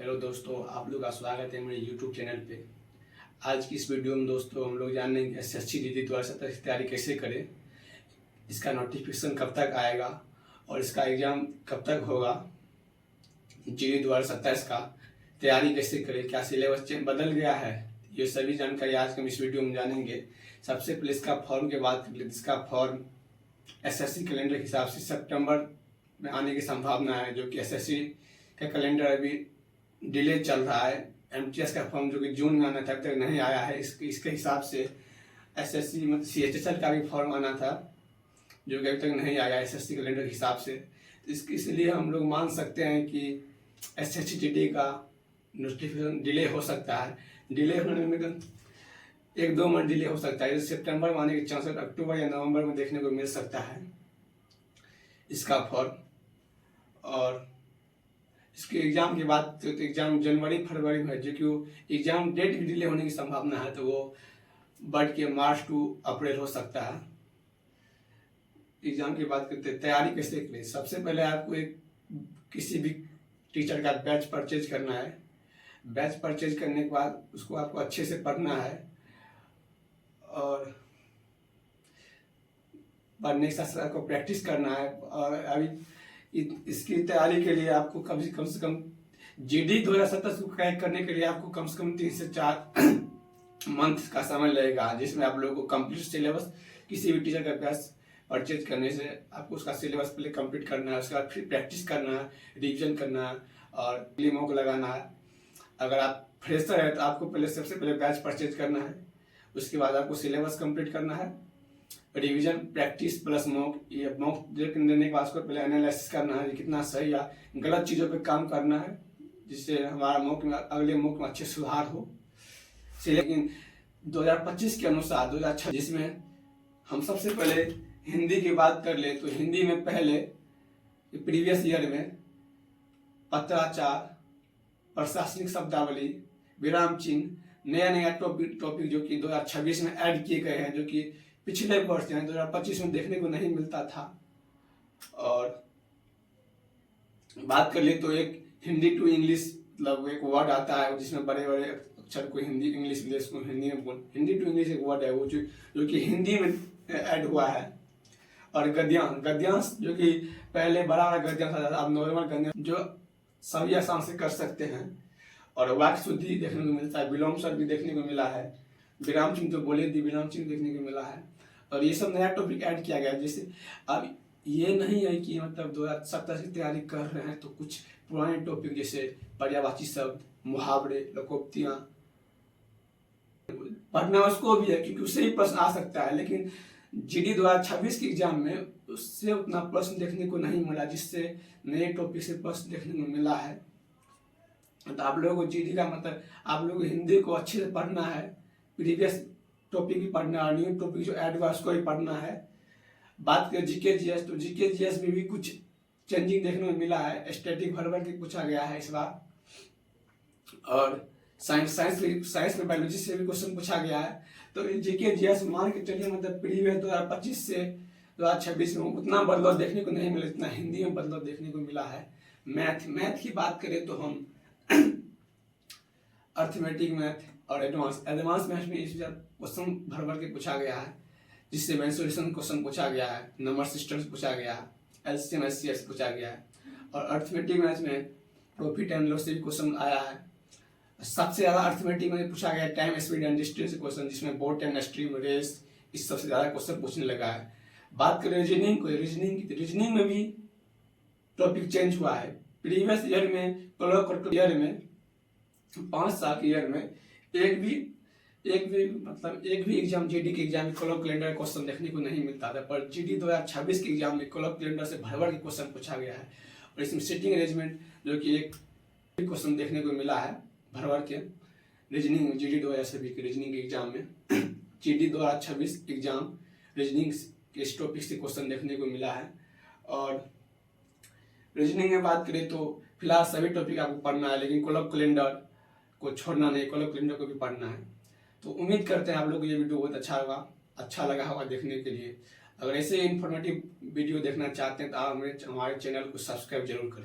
Hello दोस्तों, आप लोग का स्वागत है मेरे यूट्यूब चैनल पे। आज की इस वीडियो में दोस्तों हम लोग जानेंगे एसएससी जीडी 2027 की तैयारी कैसे करें, इसका नोटिफिकेशन कब तक आएगा और इसका एग्ज़ाम कब तक होगा। जीडी 2027 का तैयारी कैसे करें, क्या सिलेबस बदल गया है, ये सभी जानकारी आज हम इस वीडियो में जानेंगे। सबसे पहले इसका फॉर्म की बात कर लेते। इसका फॉर्म एसएससी कैलेंडर के हिसाब से सितंबर में आने की संभावना है, जो कि एसएससी का कैलेंडर अभी डिले चल रहा है। एमटीएस का फॉर्म जो कि जून में आना था अब तक नहीं आया है। इसके हिसाब से एसएससी मतलब सीएचएसएल का भी फॉर्म आना था, जो कि अभी तक नहीं आया एसएससी कैलेंडर के हिसाब से। तो इसलिए हम लोग मान सकते हैं कि एसएससी जीडी का नोटिफिकेशन डिले हो सकता है। डिले होने में 1-2 मंथ डिले हो सकता है। सितंबर में आने के चांसेस अक्टूबर या नवंबर में देखने को मिल सकता है इसका फॉर्म। और इसके एग्ज़ाम की बात तो एग्ज़ाम जनवरी-फरवरी में है, जो कि एग्ज़ाम डेट भी डिले होने की संभावना है, तो वो बढ़ के मार्च टू अप्रैल हो सकता है। एग्ज़ाम की बात करते हैं, तैयारी कैसे करें। सबसे पहले आपको किसी भी टीचर का बैच परचेज करना है। बैच परचेज करने के बाद उसको आपको अच्छे से पढ़ना है और पढ़ने के साथ आपको प्रैक्टिस करना है। और अभी इसकी तैयारी के लिए आपको कम से कम जीडी 2027 को क्रैक करने के लिए आपको कम से कम 3 से 4 मंथ का समय लगेगा, जिसमें आप लोगों को कंप्लीट सिलेबस किसी भी टीचर का बैच परचेज करने से आपको उसका सिलेबस पहले कंप्लीट करना है, उसके बाद फिर प्रैक्टिस करना है, रिविजन करना है और मॉक लगाना है। अगर आप फ्रेशर है तो आपको सबसे पहले बैच परचेज करना है, उसके बाद आपको सिलेबस कंप्लीट करना है, रिवीजन, प्रैक्टिस प्लस मॉक। ये मॉक देने के बाद उसको पहले एनालिसिस करना है कि कितना सही या गलत चीज़ों पे काम करना है, जिससे हमारा मॉक में अगले मॉक में अच्छे सुधार हो। लेकिन 2025 के अनुसार 2026 जिसमें हम सबसे पहले हिंदी की बात कर ले तो हिंदी में पहले प्रीवियस ईयर में पत्राचार, प्रशासनिक शब्दावली, विराम चिन्ह, नया टॉपिक जो कि 2026 में ऐड किए गए हैं, जो कि पिछले वर्ष यानी 2025 में देखने को नहीं मिलता था। और बात कर ले तो एक हिंदी टू इंग्लिश मतलब एक वर्ड आता है, जिसमें बड़े बड़े अक्षर को हिंदी इंग्लिश को हिंदी में हिंदी टू इंग्लिश एक वर्ड है वो जो कि हिंदी में ऐड हुआ है। और गद्यांश जो कि पहले बड़ा गद्यांश आता था, अब नॉर्मल गद्यांश जो सभी आसान से कर सकते हैं। और वाक्य शुद्धि देखने को मिलता है, विलोम शब्द भी देखने को मिला है, विराम चिन्ह तो बोले थी, विराम चिन्ह देखने को मिला है। और ये सब नया टॉपिक ऐड किया गया है। जैसे अब ये नहीं है कि मतलब 2027 की तैयारी कर रहे हैं तो कुछ पुराने टॉपिक जैसे पर्यायवाची शब्द, मुहावरे, लोकोक्तियाँ पढ़ना उसको भी है, क्योंकि उससे ही प्रश्न आ सकता है। लेकिन जीडी 2026 के एग्जाम में उससे उतना प्रश्न देखने को नहीं मिला, जिससे नए टॉपिक से प्रश्न देखने को मिला है। तो आप लोगों को जीडी का मतलब आप लोगों को हिंदी को अच्छे से पढ़ना है, प्रीवियस टॉपिक भी पढ़ना है, न्यू टॉपिक जो ऐड हुआ उसको भी पढ़ना है। बात करें जीके जीएस, तो जीके जीएस में भी कुछ चेंजिंग देखने को मिला है। स्टैटिक भर के पूछा गया है इस बार। और साइंस में बायोलॉजी से भी क्वेश्चन पूछा गया है। तो जीके जीएस मान के चलिए मतलब प्रीवियस 2025 से 2026 में उतना बदलाव देखने को नहीं मिला, इतना हिंदी में बदलाव देखने को मिला है। मैथ की बात करें तो हम अर्थमेटिक मैथ और एडवांस मैथ में इस बार क्वेश्चन भर के पूछा गया है, जिससे मेंसुरेशन क्वेश्चन पूछा गया है, नंबर सिस्टम पूछा गया है, एलसीएम एचसीएफ पूछा गया है। और अर्थमेटिक मैथ में प्रॉफिट एंड लॉस से भी क्वेश्चन आया है। सबसे ज़्यादा अर्थमेटिक में पूछा गया time, speed and distance question, जिसमें बोट एंड स्ट्रीम, रेस, इस सबसे ज़्यादा क्वेश्चन पूछने लगा है। बात करें रीजनिंग में भी टॉपिक चेंज हुआ है। प्रीवियस ईयर में 5 साल के ईयर में एक भी एग्जाम जीडी के एग्जाम में कॉलम कैलेंडर क्वेश्चन देखने को नहीं मिलता था, पर जीडी 2026 के एग्जाम में कॉलम कैलेंडर से भर के क्वेश्चन पूछा गया है। और इसमें सिटिंग अरेंजमेंट जो कि एक क्वेश्चन देखने को मिला है भर के रीजनिंग में, जीडी 2026 के रीजनिंग के एग्जाम में जीडी 2026 एग्जाम रीजनिंग के इस टॉपिक से क्वेश्चन देखने को मिला है। और रीजनिंग में बात करें तो फिलहाल सभी टॉपिक आपको पढ़ना है, लेकिन कॉलम कैलेंडर को छोड़ना नहीं, कॉलम कैलेंडर को भी पढ़ना है। तो उम्मीद करते हैं आप लोग को ये वीडियो बहुत अच्छा लगा होगा देखने के लिए। अगर ऐसे इन्फॉर्मेटिव वीडियो देखना चाहते हैं तो आप हमारे चैनल को सब्सक्राइब जरूर करें।